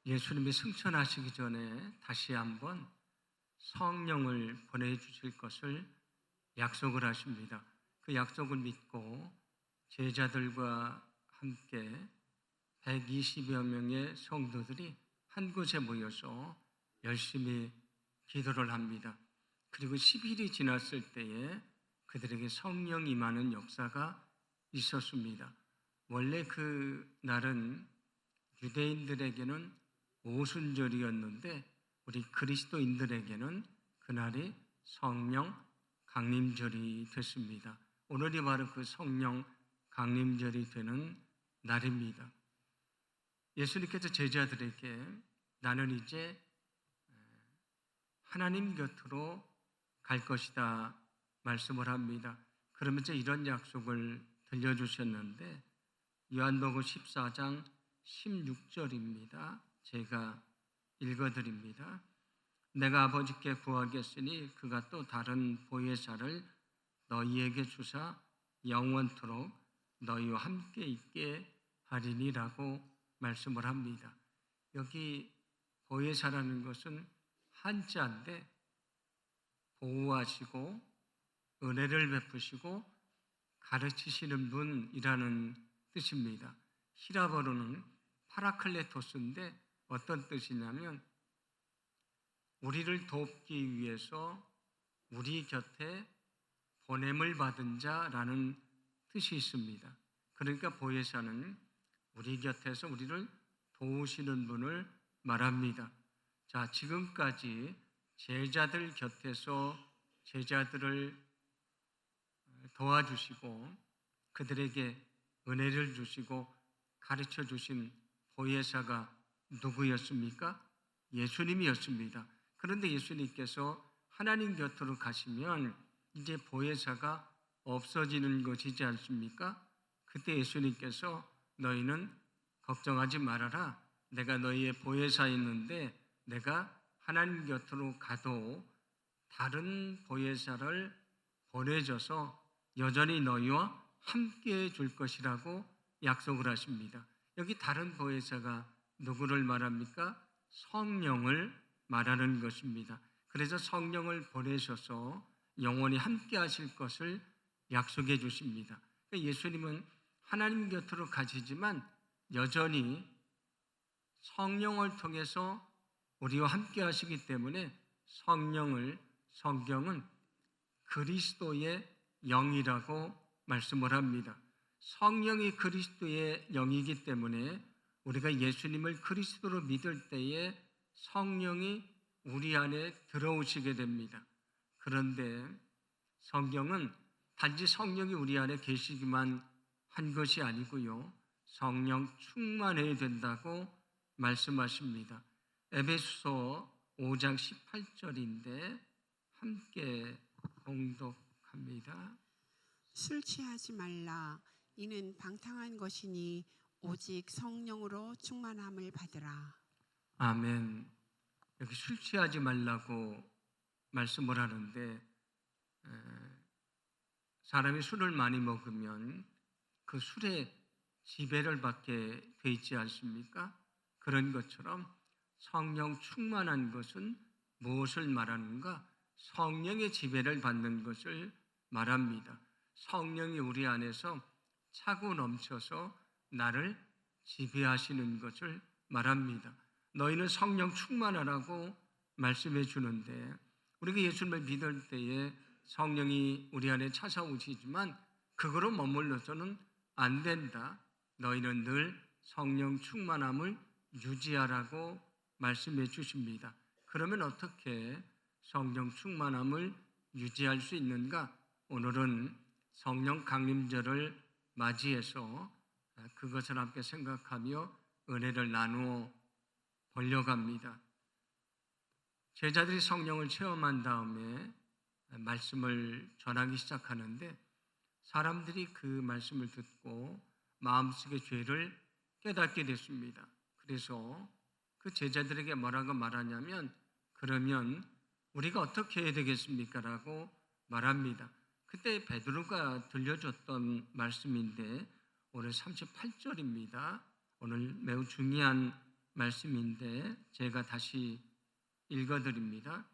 예수님이 승천하시기 전에 다시 한번 성령을 보내주실 것을 약속을 하십니다. 그 약속을 믿고 제자들과 함께 120여 명의 성도들이 한 곳에 모여서 열심히 기도를 합니다. 그리고 10일이 지났을 때에 그들에게 성령 임하는 역사가 있었습니다. 원래 그 날은 유대인들에게는 오순절이었는데 우리 그리스도인들에게는 그날이 성령 강림절이 됐습니다. 오늘이 바로 그 성령 강림절이 되는 날입니다. 예수님께서 제자들에게 나는 이제 하나님 곁으로 갈 것이다 말씀을 합니다. 그러면서 이런 약속을 들려주셨는데 요한복음 14장 16절입니다. 제가 읽어드립니다. 내가 아버지께 구하겠으니 그가 또 다른 보혜사를 너희에게 주사 영원토록 너희와 함께 있게 하리니라고 말씀을 합니다. 여기 보혜사라는 것은 한자인데 보호하시고 은혜를 베푸시고 가르치시는 분이라는 뜻입니다. 히라버로는 파라클레토스인데 어떤 뜻이냐면 우리를 돕기 위해서 우리 곁에 보냄을 받은 자라는 뜻이 있습니다. 그러니까 보혜사는 우리 곁에서 우리를 도우시는 분을 말합니다. 자, 지금까지 제자들 곁에서 제자들을 도와주시고 그들에게 은혜를 주시고 가르쳐 주신 보혜사가 누구였습니까? 예수님이었습니다. 그런데 예수님께서 하나님 곁으로 가시면 이제 보혜사가 없어지는 것이지 않습니까? 그때 예수님께서 너희는 걱정하지 말아라. 내가 너희의 보혜사였는데 내가 하나님 곁으로 가도 다른 보혜사를 보내줘서 여전히 너희와 함께 줄 것이라고 약속을 하십니다. 여기 다른 보혜사가 누구를 말합니까? 성령을 말하는 것입니다. 그래서 성령을 보내셔서 영원히 함께 하실 것을 약속해 주십니다. 예수님은 하나님 곁으로 가시지만 여전히 성령을 통해서 우리와 함께 하시기 때문에 성경은 그리스도의 영이라고 말씀을 합니다. 성령이 그리스도의 영이기 때문에 우리가 예수님을 그리스도로 믿을 때에 성령이 우리 안에 들어오시게 됩니다. 그런데 성경은 단지 성령이 우리 안에 계시기만 한 것이 아니고요. 성령 충만해야 된다고 말씀하십니다. 에베소서 5장 18절인데 함께 봉독합니다. 술 취하지 말라. 이는 방탕한 것이니 오직 성령으로 충만함을 받으라. 아멘. 여기 술 취하지 말라고 말씀을 하는데 사람이 술을 많이 먹으면 그 술에 지배를 받게 돼 있지 않습니까? 그런 것처럼 성령 충만한 것은 무엇을 말하는가? 성령의 지배를 받는 것을 말합니다. 성령이 우리 안에서 차고 넘쳐서 나를 지배하시는 것을 말합니다. 너희는 성령 충만하라고 말씀해 주는데 우리가 예수님을 믿을 때에 성령이 우리 안에 찾아오시지만 그거로 머물러서는 안 된다. 너희는 늘 성령 충만함을 유지하라고 말씀해 주십니다. 그러면 어떻게 성령 충만함을 유지할 수 있는가? 오늘은 성령 강림절을 맞이해서 그것을 함께 생각하며 은혜를 나누어 보려고 합니다. 제자들이 성령을 체험한 다음에 말씀을 전하기 시작하는데 사람들이 그 말씀을 듣고 마음속의 죄를 깨닫게 됐습니다. 그래서 그 제자들에게 뭐라고 말하냐면 그러면 우리가 어떻게 해야 되겠습니까? 라고 말합니다. 그때 베드로가 들려줬던 말씀인데 오늘 38절입니다. 오늘 매우 중요한 말씀인데 제가 다시 읽어드립니다.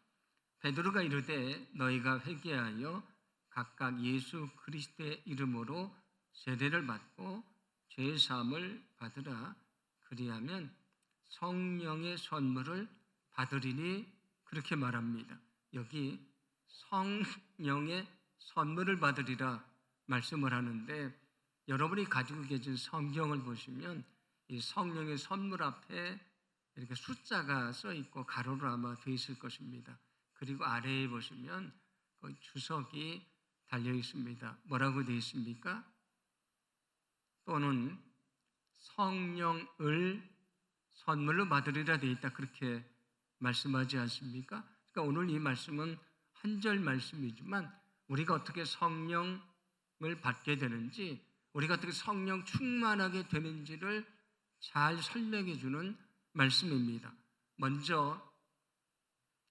베드로가 이르되 너희가 회개하여 각각 예수 그리스도의 이름으로 세례를 받고 죄 사함을 받으라. 그리하면 성령의 선물을 받으리니 그렇게 말합니다. 여기 성령의 선물을 받으리라 말씀을 하는데 여러분이 가지고 계신 성경을 보시면 이 성령의 선물 앞에 이렇게 숫자가 써 있고 가로로 아마 되어 있을 것입니다. 그리고 아래에 보시면 거기 주석이 달려 있습니다. 뭐라고 되어 있습니까? 또는 성령을 선물로 받으리라 되어 있다. 그렇게 말씀하지 않습니까? 그러니까 오늘 이 말씀은 한 절 말씀이지만 우리가 어떻게 성령을 받게 되는지, 우리가 어떻게 성령 충만하게 되는지를 잘 설명해 주는 말씀입니다. 먼저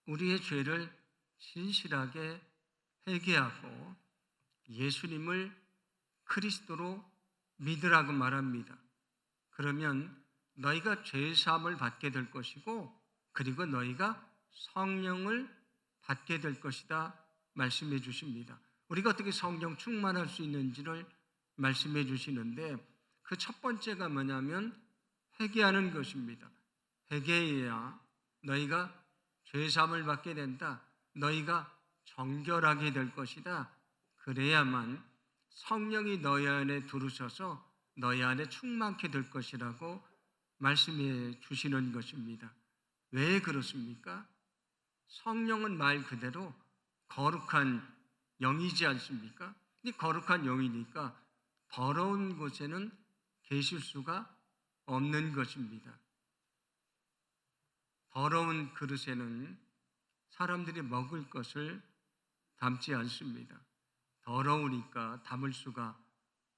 우리의 죄를 진실하게 회개하고 예수님을 그리스도로 믿으라고 말합니다. 그러면 너희가 죄 사함을 받게 될 것이고 그리고 너희가 성령을 받게 될 것이다 말씀해 주십니다. 우리가 어떻게 성령 충만할 수 있는지를 말씀해 주시는데 그 첫 번째가 뭐냐면 회개하는 것입니다. 회개해야 너희가 죄 사함을 받게 된다. 너희가 정결하게 될 것이다. 그래야만 성령이 너희 안에 들어오셔서 너희 안에 충만케 될 것이라고 말씀해 주시는 것입니다. 왜 그렇습니까? 성령은 말 그대로 거룩한 영이지 않습니까? 이 거룩한 영이니까 더러운 곳에는 계실 수가 없는 것입니다. 더러운 그릇에는 사람들이 먹을 것을 담지 않습니다. 더러우니까 담을 수가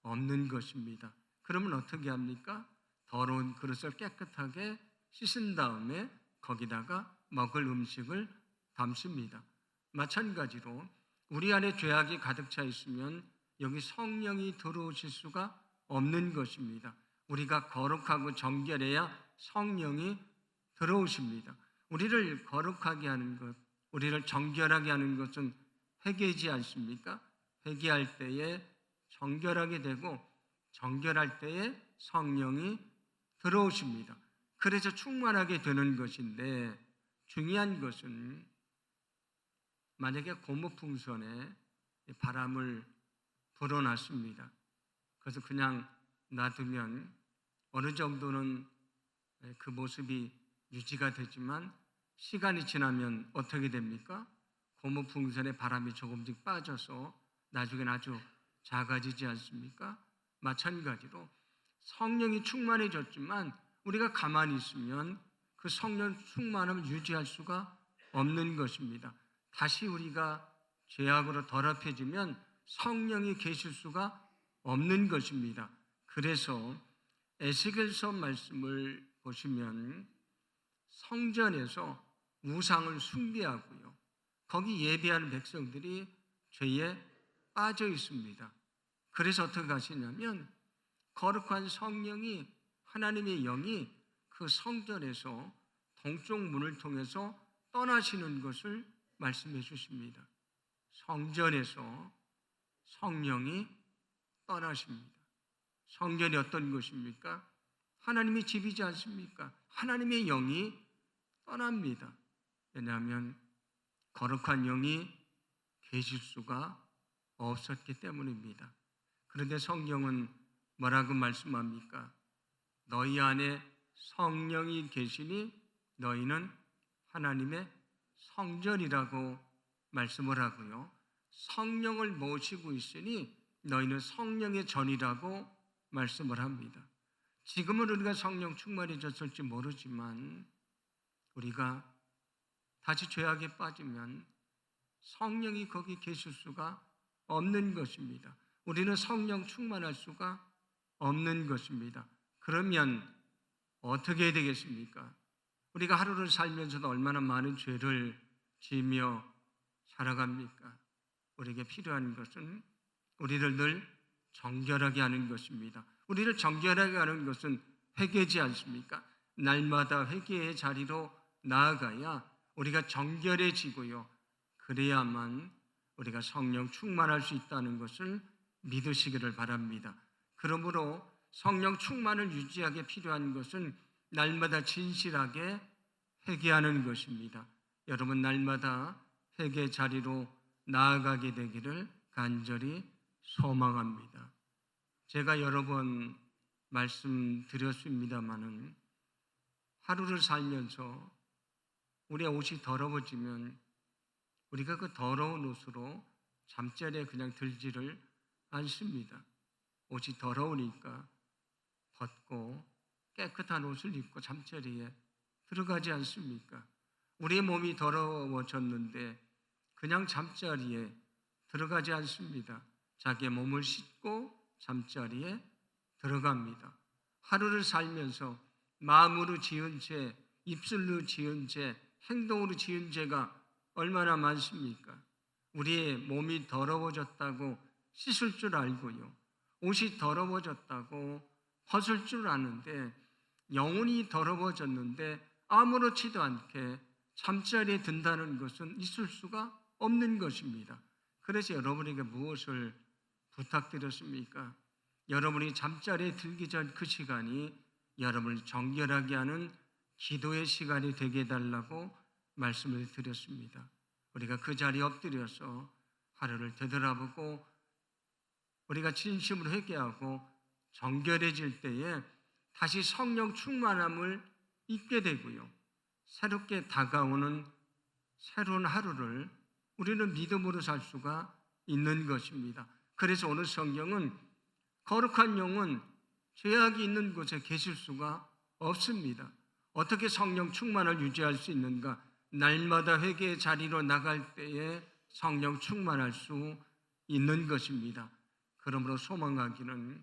없는 것입니다. 그러면 어떻게 합니까? 더러운 그릇을 깨끗하게 씻은 다음에 거기다가 먹을 음식을 담습니다. 마찬가지로 우리 안에 죄악이 가득 차 있으면 여기 성령이 들어오실 수가 없는 것입니다. 우리가 거룩하고 정결해야 성령이 들어오십니다. 우리를 거룩하게 하는 것, 우리를 정결하게 하는 것은 회개이지 않습니까? 회개할 때에 정결하게 되고 정결할 때에 성령이 들어오십니다. 그래서 충만하게 되는 것인데 중요한 것은 만약에 고무풍선에 바람을 불어놨습니다. 그래서 그냥 놔두면 어느 정도는 그 모습이 유지가 되지만 시간이 지나면 어떻게 됩니까? 고무풍선에 바람이 조금씩 빠져서 나중엔 아주 작아지지 않습니까? 마찬가지로 성령이 충만해졌지만 우리가 가만히 있으면 그 성령 충만함을 유지할 수가 없는 것입니다. 다시 우리가 죄악으로 더럽혀지면 성령이 계실 수가 없는 것입니다. 그래서 에스겔서 말씀을 보시면 성전에서 우상을 숭배하고요. 거기 예배하는 백성들이 죄에 빠져 있습니다. 그래서 어떻게 하시냐면 거룩한 성령이 하나님의 영이 그 성전에서 동쪽 문을 통해서 떠나시는 것을 말씀해 주십니다. 성전에서 성령이 떠나십니다. 성전이 어떤 것입니까? 하나님의 집이지 않습니까? 하나님의 영이 떠납니다. 왜냐하면 거룩한 영이 계실 수가 없었기 때문입니다. 그런데 성경은 뭐라고 말씀합니까? 너희 안에 성령이 계시니 너희는 하나님의 성전이라고 말씀을 하고요. 성령을 모시고 있으니 너희는 성령의 전이라고 말씀을 합니다. 지금은 우리가 성령 충만해졌을지 모르지만 우리가 다시 죄악에 빠지면 성령이 거기 계실 수가 없는 것입니다. 우리는 성령 충만할 수가 없는 것입니다. 그러면 어떻게 해야 되겠습니까? 우리가 하루를 살면서도 얼마나 많은 죄를 지으며 살아갑니까? 우리에게 필요한 것은 우리를 늘 정결하게 하는 것입니다. 우리를 정결하게 하는 것은 회개지 않습니까? 날마다 회개의 자리로 나아가야 우리가 정결해지고요. 그래야만 우리가 성령 충만할 수 있다는 것을 믿으시기를 바랍니다. 그러므로 성령 충만을 유지하기 필요한 것은 날마다 진실하게 회개하는 것입니다. 여러분 날마다 회개 자리로 나아가게 되기를 간절히 소망합니다. 제가 여러 번 말씀드렸습니다마는 하루를 살면서 우리의 옷이 더러워지면 우리가 그 더러운 옷으로 잠자리에 그냥 들지를 않습니다. 옷이 더러우니까 벗고 깨끗한 옷을 입고 잠자리에 들어가지 않습니까? 우리의 몸이 더러워졌는데 그냥 잠자리에 들어가지 않습니다. 자기의 몸을 씻고 잠자리에 들어갑니다. 하루를 살면서 마음으로 지은 죄, 입술로 지은 죄, 행동으로 지은 죄가 얼마나 많습니까? 우리의 몸이 더러워졌다고 씻을 줄 알고요. 옷이 더러워졌다고 벗을 줄 아는데 영혼이 더러워졌는데 아무렇지도 않게 잠자리에 든다는 것은 있을 수가 없는 것입니다. 그래서 여러분에게 무엇을 부탁드렸습니까? 여러분이 잠자리에 들기 전 그 시간이 여러분을 정결하게 하는 기도의 시간이 되게 해달라고 말씀을 드렸습니다. 우리가 그 자리에 엎드려서 하루를 되돌아보고 우리가 진심으로 회개하고 정결해질 때에 다시 성령 충만함을 잊게 되고요. 새롭게 다가오는 새로운 하루를 우리는 믿음으로 살 수가 있는 것입니다. 그래서 오늘 성경은 거룩한 영은 죄악이 있는 곳에 계실 수가 없습니다. 어떻게 성령 충만을 유지할 수 있는가? 날마다 회개의 자리로 나갈 때에 성령 충만할 수 있는 것입니다. 그러므로 소망하기는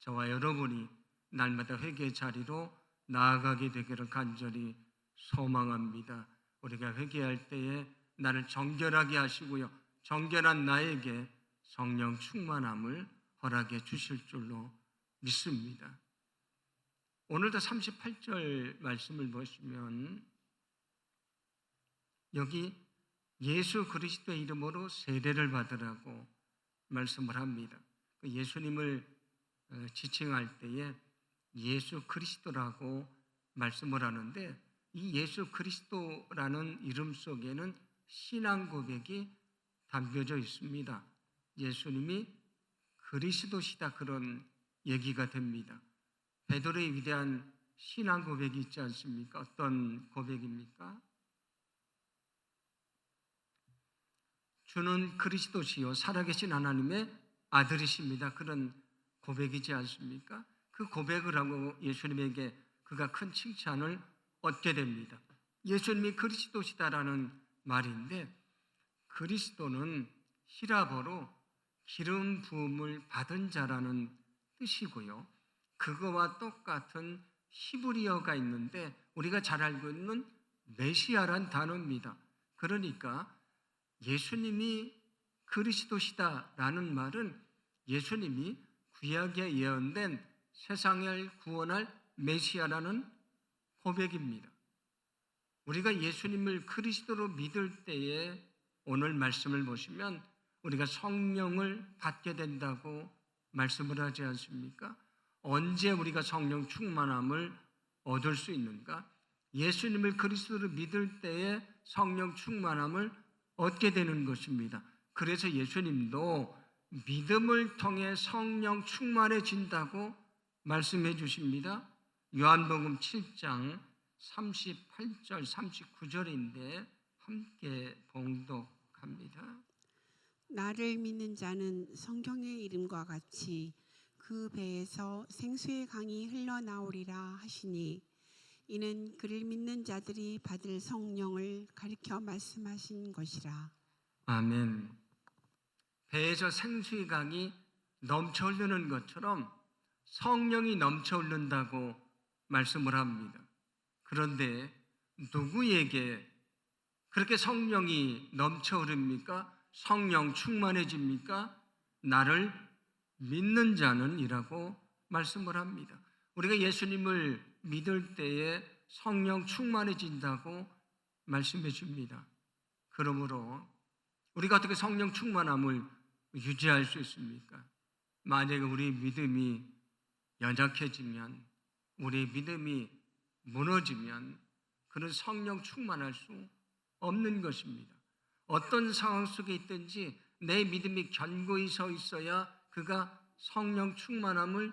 저와 여러분이 날마다 회개의 자리로 나아가게 되기를 간절히 소망합니다. 우리가 회개할 때에 나를 정결하게 하시고요. 정결한 나에게 성령 충만함을 허락해 주실 줄로 믿습니다. 오늘도 38절 말씀을 보시면 여기 예수 그리스도의 이름으로 세례를 받으라고 말씀을 합니다. 예수님을 지칭할 때에 예수 그리스도라고 말씀을 하는데 이 예수 그리스도라는 이름 속에는 신앙 고백이 담겨져 있습니다. 예수님이 그리스도시다 그런 얘기가 됩니다. 베드로의 위대한 신앙 고백이 있지 않습니까? 어떤 고백입니까? 주는 그리스도시요 살아계신 하나님의 아들이십니다. 그런 고백이지 않습니까? 그 고백을 하고 예수님에게 그가 큰 칭찬을 얻게 됩니다. 예수님이 그리스도시다라는 말인데 그리스도는 히라보로 기름 부음을 받은 자라는 뜻이고요. 그거와 똑같은 히브리어가 있는데 우리가 잘 알고 있는 메시아란 단어입니다. 그러니까 예수님이 그리스도시다라는 말은 예수님이 구약에 예언된 세상을 구원할 메시아라는 고백입니다. 우리가 예수님을 그리스도로 믿을 때에 오늘 말씀을 보시면 우리가 성령을 받게 된다고 말씀을 하지 않습니까? 언제 우리가 성령 충만함을 얻을 수 있는가? 예수님을 그리스도로 믿을 때에 성령 충만함을 얻게 되는 것입니다. 그래서 예수님도 믿음을 통해 성령 충만해진다고 말씀해 주십니다. 요한복음 7장 38절 39절인데 함께 봉독합니다. 나를 믿는 자는 성경의 이름과 같이 그 배에서 생수의 강이 흘러나오리라 하시니 이는 그를 믿는 자들이 받을 성령을 가리켜 말씀하신 것이라. 아멘. 배에서 생수의 강이 넘쳐 흐르는 것처럼 성령이 넘쳐 흐른다고 말씀을 합니다. 그런데 누구에게 그렇게 성령이 넘쳐 흐릅니까? 성령 충만해집니까? 나를 믿는 자는 이라고 말씀을 합니다. 우리가 예수님을 믿을 때에 성령 충만해진다고 말씀해 줍니다. 그러므로 우리가 어떻게 성령 충만함을 유지할 수 있습니까? 만약에 우리 믿음이 연약해지면, 우리 믿음이 무너지면 그는 성령 충만할 수 없는 것입니다. 어떤 상황 속에 있든지 내 믿음이 견고히 서 있어야 그가 성령 충만함을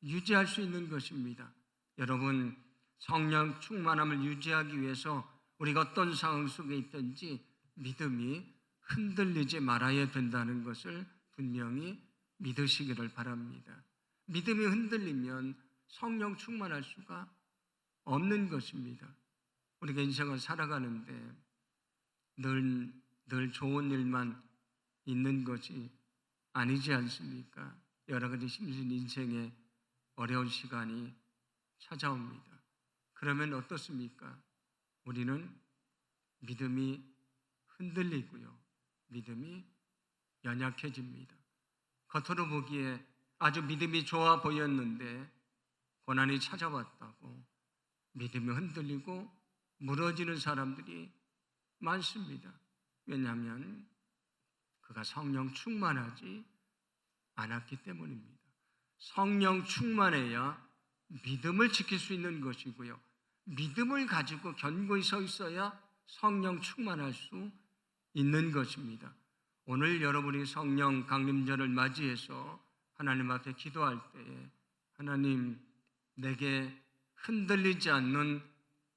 유지할 수 있는 것입니다. 여러분, 성령 충만함을 유지하기 위해서 우리가 어떤 상황 속에 있든지 믿음이 흔들리지 말아야 된다는 것을 분명히 믿으시기를 바랍니다. 믿음이 흔들리면 성령 충만할 수가 없는 것입니다. 우리가 인생을 살아가는데 늘 좋은 일만 있는 것이 아니지 않습니까? 여러 가지 힘든 인생의 어려운 시간이 찾아옵니다. 그러면 어떻습니까? 우리는 믿음이 흔들리고요. 믿음이 연약해집니다. 겉으로 보기에 아주 믿음이 좋아 보였는데 고난이 찾아왔다고 믿음이 흔들리고 무너지는 사람들이 많습니다. 왜냐하면 그가 성령 충만하지 않았기 때문입니다. 성령 충만해야 믿음을 지킬 수 있는 것이고요. 믿음을 가지고 견고히 서 있어야 성령 충만할 수 있는 것입니다. 오늘 여러분이 성령 강림절을 맞이해서 하나님 앞에 기도할 때에 하나님, 내게 흔들리지 않는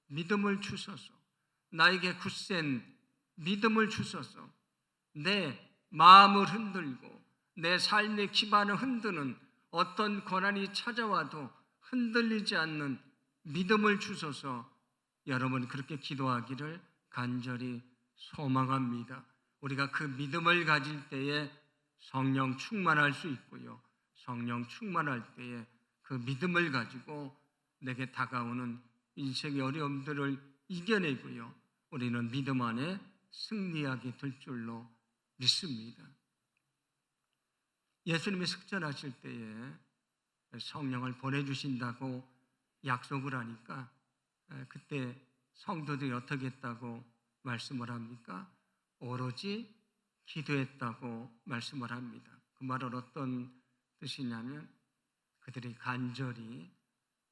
믿음을 주소서, 나에게 굳센 믿음을 주소서, 내 마음을 흔들고 내 삶의 기반을 흔드는 어떤 고난이 찾아와도 흔들리지 않는 믿음을 주소서. 여러분 그렇게 기도하기를 간절히 소망합니다. 우리가 그 믿음을 가질 때에 성령 충만할 수 있고요. 성령 충만할 때에 그 믿음을 가지고 내게 다가오는 인생의 어려움들을 이겨내고요. 우리는 믿음 안에 승리하게 될 줄로 믿습니다. 예수님이 승천하실 때에 성령을 보내주신다고 약속을 하니까 그때 성도들이 어떻게 했다고 말씀을 합니까? 오로지 기도했다고 말씀을 합니다. 그 말은 어떤 뜻이냐면 그들이 간절히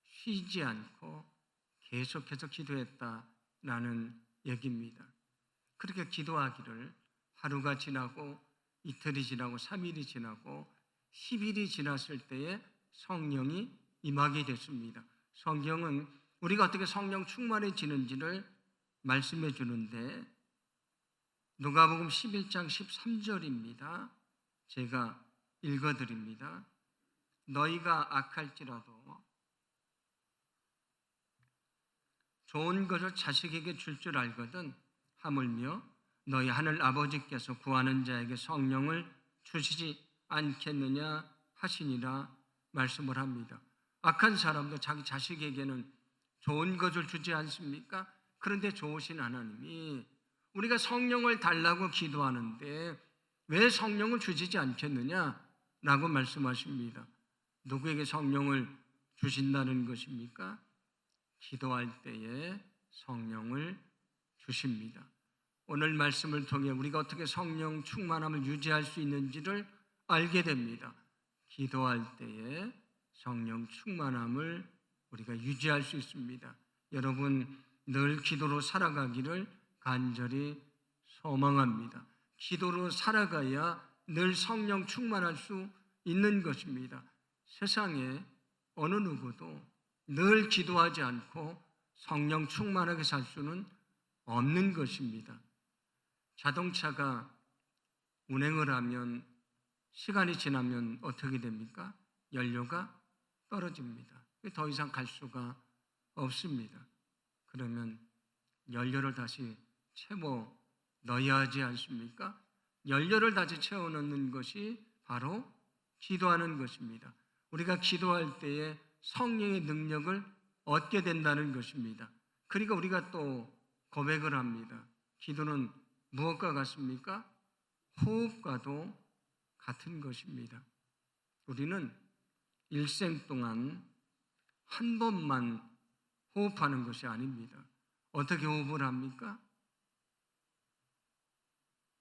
쉬지 않고 계속해서 기도했다라는 얘기입니다. 그렇게 기도하기를 하루가 지나고 이틀이 지나고 3일이 지나고 10일이 지났을 때에 성령이 임하게 됐습니다. 성경은 우리가 어떻게 성령 충만해지는지를 말씀해 주는데 누가복음 11장 13절입니다. 제가 읽어드립니다. 너희가 악할지라도 좋은 것을 자식에게 줄 줄 알거든 하물며 너희 하늘 아버지께서 구하는 자에게 성령을 주시지 않겠느냐 하시니라 말씀을 합니다. 악한 사람도 자기 자식에게는 좋은 것을 주지 않습니까? 그런데 좋으신 하나님이 우리가 성령을 달라고 기도하는데 왜 성령을 주시지 않겠느냐라고 말씀하십니다. 누구에게 성령을 주신다는 것입니까? 기도할 때에 성령을 주십니다. 오늘 말씀을 통해 우리가 어떻게 성령 충만함을 유지할 수 있는지를 알게 됩니다. 기도할 때에 성령 충만함을 우리가 유지할 수 있습니다. 여러분 늘 기도로 살아가기를 간절히 소망합니다. 기도로 살아가야 늘 성령 충만할 수 있는 것입니다. 세상에 어느 누구도 늘 기도하지 않고 성령 충만하게 살 수는 없는 것입니다. 자동차가 운행을 하면 시간이 지나면 어떻게 됩니까? 연료가 떨어집니다. 더 이상 갈 수가 없습니다. 그러면 연료를 다시 채워 넣어야 하지 않습니까? 연료를 다시 채워 넣는 것이 바로 기도하는 것입니다. 우리가 기도할 때에 성령의 능력을 얻게 된다는 것입니다. 그러니까 우리가 또 고백을 합니다. 기도는 무엇과 같습니까? 호흡과도 같은 것입니다. 우리는 일생 동안 한 번만 호흡하는 것이 아닙니다. 어떻게 호흡을 합니까?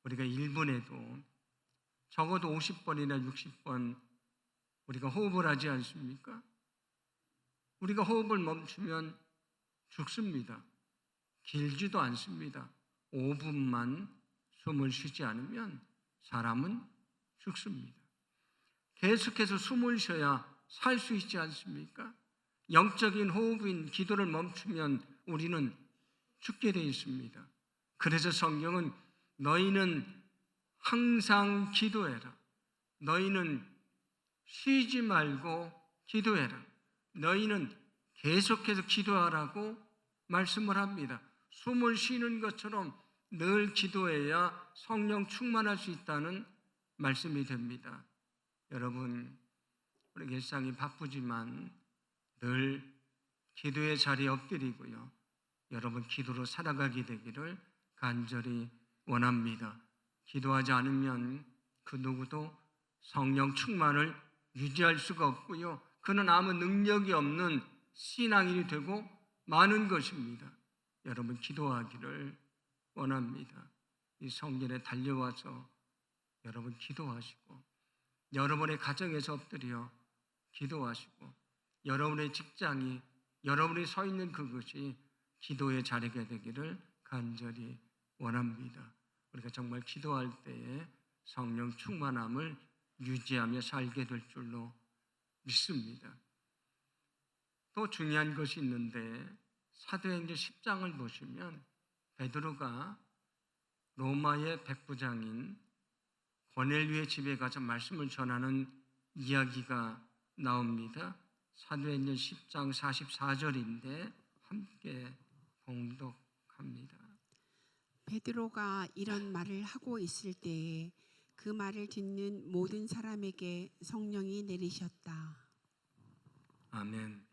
우리가 1분에도 적어도 50번이나 60번 우리가 호흡을 하지 않습니까? 우리가 호흡을 멈추면 죽습니다. 길지도 않습니다. 5분만 숨을 쉬지 않으면 사람은 죽습니다. 계속해서 숨을 쉬어야 살 수 있지 않습니까? 영적인 호흡인 기도를 멈추면 우리는 죽게 되어 있습니다. 그래서 성경은 너희는 항상 기도해라. 너희는 쉬지 말고 기도해라. 너희는 계속해서 기도하라고 말씀을 합니다. 숨을 쉬는 것처럼 늘 기도해야 성령 충만할 수 있다는 말씀이 됩니다. 여러분, 우리 일상이 바쁘지만 늘 기도의 자리에 엎드리고요. 여러분 기도로 살아가게 되기를 간절히 원합니다. 기도하지 않으면 그 누구도 성령 충만을 유지할 수가 없고요. 그는 아무 능력이 없는 신앙인이 되고 마는 것입니다. 여러분 기도하기를 원합니다. 이 성전에 달려와서 여러분 기도하시고 여러분의 가정에서 엎드려 기도하시고 여러분의 직장이 여러분이 서 있는 그것이 기도의 자리가 되기를 간절히 원합니다. 우리가 정말 기도할 때에 성령 충만함을 유지하며 살게 될 줄로 믿습니다. 또 중요한 것이 있는데 사도행전 10장을 보시면 베드로가 로마의 백부장인 고넬료의 집에 가서 말씀을 전하는 이야기가 나옵니다. 사도행전 10장 44절인데 함께 봉독합니다. 베드로가 이런 말을 하고 있을 때에 그 말을 듣는 모든 사람에게 성령이 내리셨다. 아멘.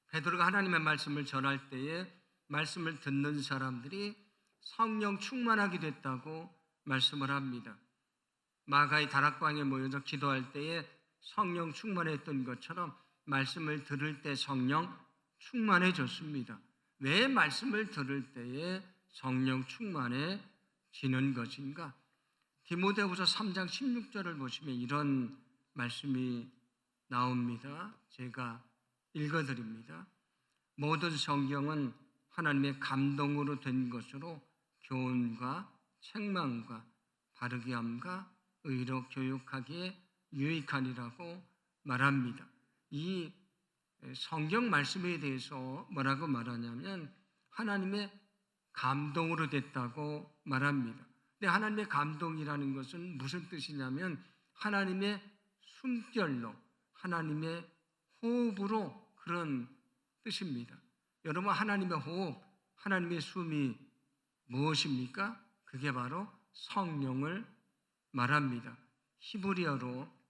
베드로가 하나님의 말씀을 전할 때에 말씀을 듣는 사람들이 성령 충만하게 됐다고 말씀을 합니다. 마가의 다락방에 모여서 기도할 때에 성령 충만했던 것처럼 말씀을 들을 때 성령 충만해졌습니다. 왜 말씀을 들을 때에 성령 충만해지는 것인가? 디모데후서 3장 16절을 보시면 이런 말씀이 나옵니다. 제가 읽어드립니다. 모든 성경은 하나님의 감동으로 된 것으로 교훈과 책망과 바르게 함과 의로 교육하기에 유익하니라고 말합니다. 이 성경 말씀에 대해서 뭐라고 말하냐면 하나님의 감동으로 됐다고 말합니다. 근데 하나님의 감동이라는 것은 무슨 뜻이냐면 하나님의 숨결로 하나님의 호흡으로 그런 뜻입니다. 여러분 하나님의 호흡, 하나님의 숨이 무엇입니까? 그게 바로 성령을 말합니다. 히브리어로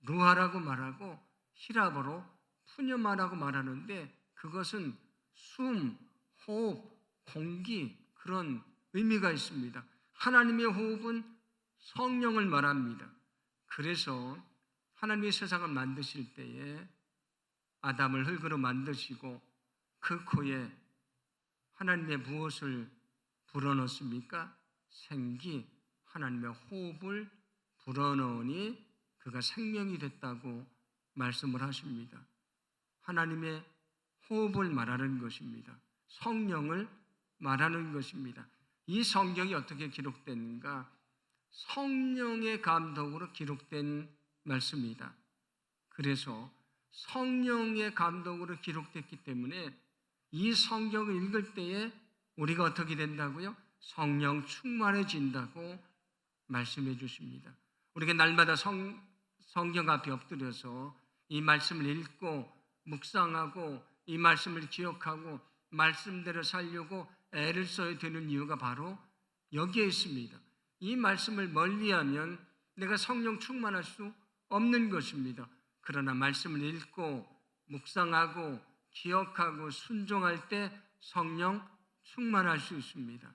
루하라고 말하고 히라보로 푸뉴마라고 말하는데 그것은 숨, 호흡, 공기 그런 의미가 있습니다. 하나님의 호흡은 성령을 말합니다. 그래서 하나님의 세상을 만드실 때에 아담을 흙으로 만드시고 그 코에 하나님의 무엇을 불어넣습니까? 생기, 하나님의 호흡을 불어넣으니 그가 생명이 됐다고 말씀을 하십니다. 하나님의 호흡을 말하는 것입니다. 성령을 말하는 것입니다. 이 성경이 어떻게 기록됐는가? 성령의 감동으로 기록된 말씀이다. 그래서 성령의 감동으로 기록됐기 때문에 이 성경을 읽을 때에 우리가 어떻게 된다고요? 성령 충만해진다고 말씀해 주십니다. 우리가 날마다 성경 앞에 엎드려서 이 말씀을 읽고 묵상하고 이 말씀을 기억하고 말씀대로 살려고 애를 써야 되는 이유가 바로 여기에 있습니다. 이 말씀을 멀리하면 내가 성령 충만할 수 없는 것입니다. 그러나 말씀을 읽고 묵상하고 기억하고 순종할 때 성령 충만할 수 있습니다.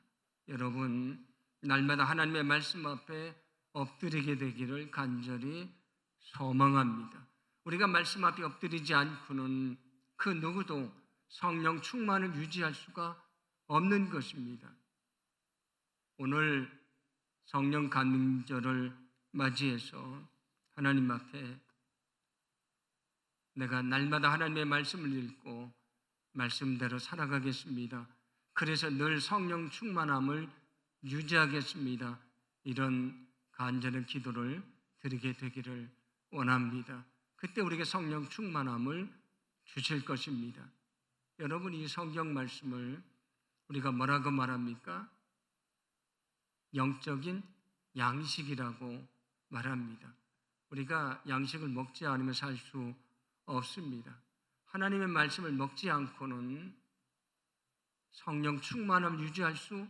여러분 날마다 하나님의 말씀 앞에 엎드리게 되기를 간절히 소망합니다. 우리가 말씀 앞에 엎드리지 않고는 그 누구도 성령 충만을 유지할 수가 없는 것입니다. 오늘 성령 감림절을 맞이해서 하나님 앞에 내가 날마다 하나님의 말씀을 읽고 말씀대로 살아가겠습니다. 그래서 늘 성령 충만함을 유지하겠습니다. 이런 간절한 기도를 드리게 되기를 원합니다. 그때 우리에게 성령 충만함을 주실 것입니다. 여러분, 이 성경 말씀을 우리가 뭐라고 말합니까? 영적인 양식이라고 말합니다. 우리가 양식을 먹지 않으면 살 수 없습니다. 하나님의 말씀을 먹지 않고는 성령 충만함을 유지할 수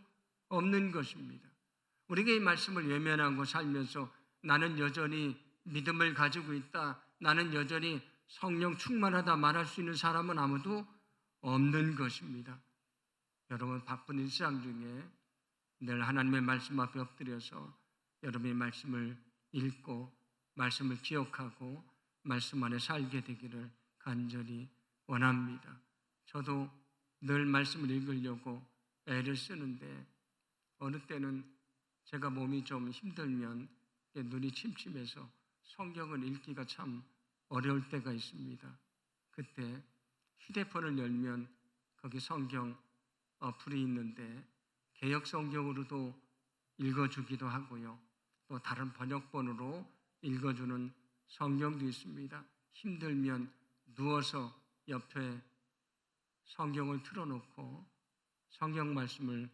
없는 것입니다. 우리가 이 말씀을 외면하고 살면서 나는 여전히 믿음을 가지고 있다, 나는 여전히 성령 충만하다 말할 수 있는 사람은 아무도 없는 것입니다. 여러분, 바쁜 일상 중에 늘 하나님의 말씀 앞에 엎드려서 여러분의 말씀을 읽고 말씀을 기억하고 말씀 안에 살게 되기를 간절히 원합니다. 저도 늘 말씀을 읽으려고 애를 쓰는데 어느 때는 제가 몸이 좀 힘들면 눈이 침침해서 성경을 읽기가 참 어려울 때가 있습니다. 그때 휴대폰을 열면 거기 성경 어플이 있는데 개역 성경으로도 읽어주기도 하고요. 또 다른 번역본으로 읽어주는 성경도 있습니다. 힘들면 누워서 옆에 성경을 틀어놓고 성경 말씀을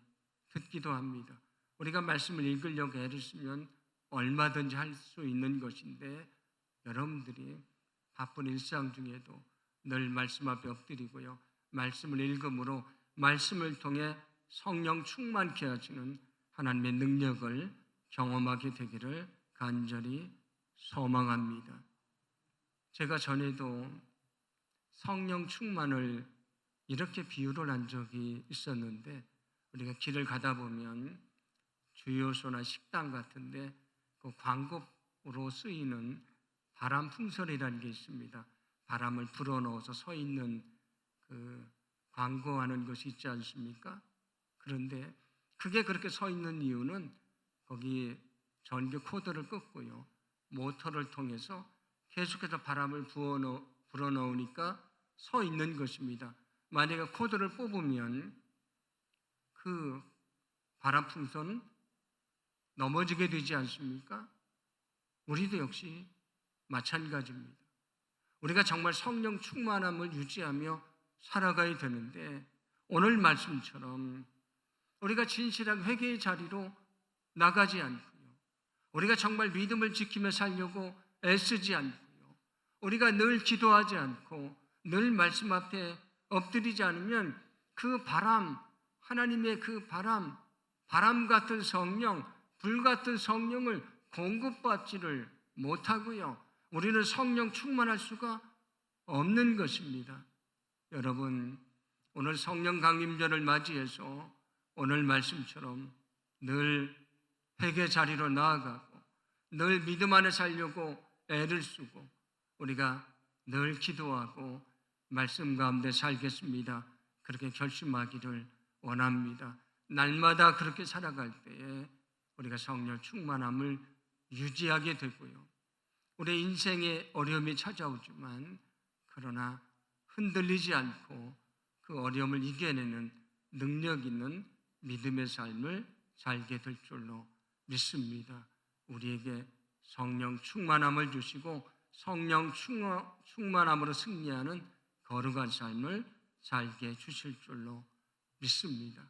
듣기도 합니다. 우리가 말씀을 읽으려고 애를 쓰면 얼마든지 할 수 있는 것인데 여러분들이 바쁜 일상 중에도 늘 말씀 앞에 엎드리고요. 말씀을 읽음으로 말씀을 통해 성령 충만케 하시는 하나님의 능력을 경험하게 되기를 간절히 소망합니다. 제가 전에도 성령 충만을 이렇게 비유를 한 적이 있었는데 우리가 길을 가다 보면 주유소나 식당 같은데 그 광고로 쓰이는 바람 풍선이라는 게 있습니다. 바람을 불어넣어서 서 있는 그 광고하는 것이 있지 않습니까? 그런데 그게 그렇게 서 있는 이유는 거기 전기 코드를 끄고요. 모터를 통해서 계속해서 바람을 불어넣으니까 서 있는 것입니다. 만약에 코드를 뽑으면 그 바람 풍선은 넘어지게 되지 않습니까? 우리도 역시 마찬가지입니다. 우리가 정말 성령 충만함을 유지하며 살아가야 되는데 오늘 말씀처럼 우리가 진실한 회개의 자리로 나가지 않고요. 우리가 정말 믿음을 지키며 살려고 애쓰지 않고요. 우리가 늘 기도하지 않고 늘 말씀 앞에 엎드리지 않으면 그 바람, 하나님의 그 바람 같은 성령, 불 같은 성령을 공급받지를 못하고요. 우리는 성령 충만할 수가 없는 것입니다. 여러분, 오늘 성령 강림절을 맞이해서 오늘 말씀처럼 늘 회개 자리로 나아가고 늘 믿음 안에 살려고 애를 쓰고 우리가 늘 기도하고 말씀 가운데 살겠습니다. 그렇게 결심하기를 원합니다. 날마다 그렇게 살아갈 때에 우리가 성령 충만함을 유지하게 되고요. 우리 인생에 어려움이 찾아오지만 그러나 흔들리지 않고 그 어려움을 이겨내는 능력 있는 믿음의 삶을 살게 될 줄로 믿습니다. 우리에게 성령 충만함을 주시고 성령 충만함으로 승리하는 거룩한 삶을 살게 주실 줄로 믿습니다.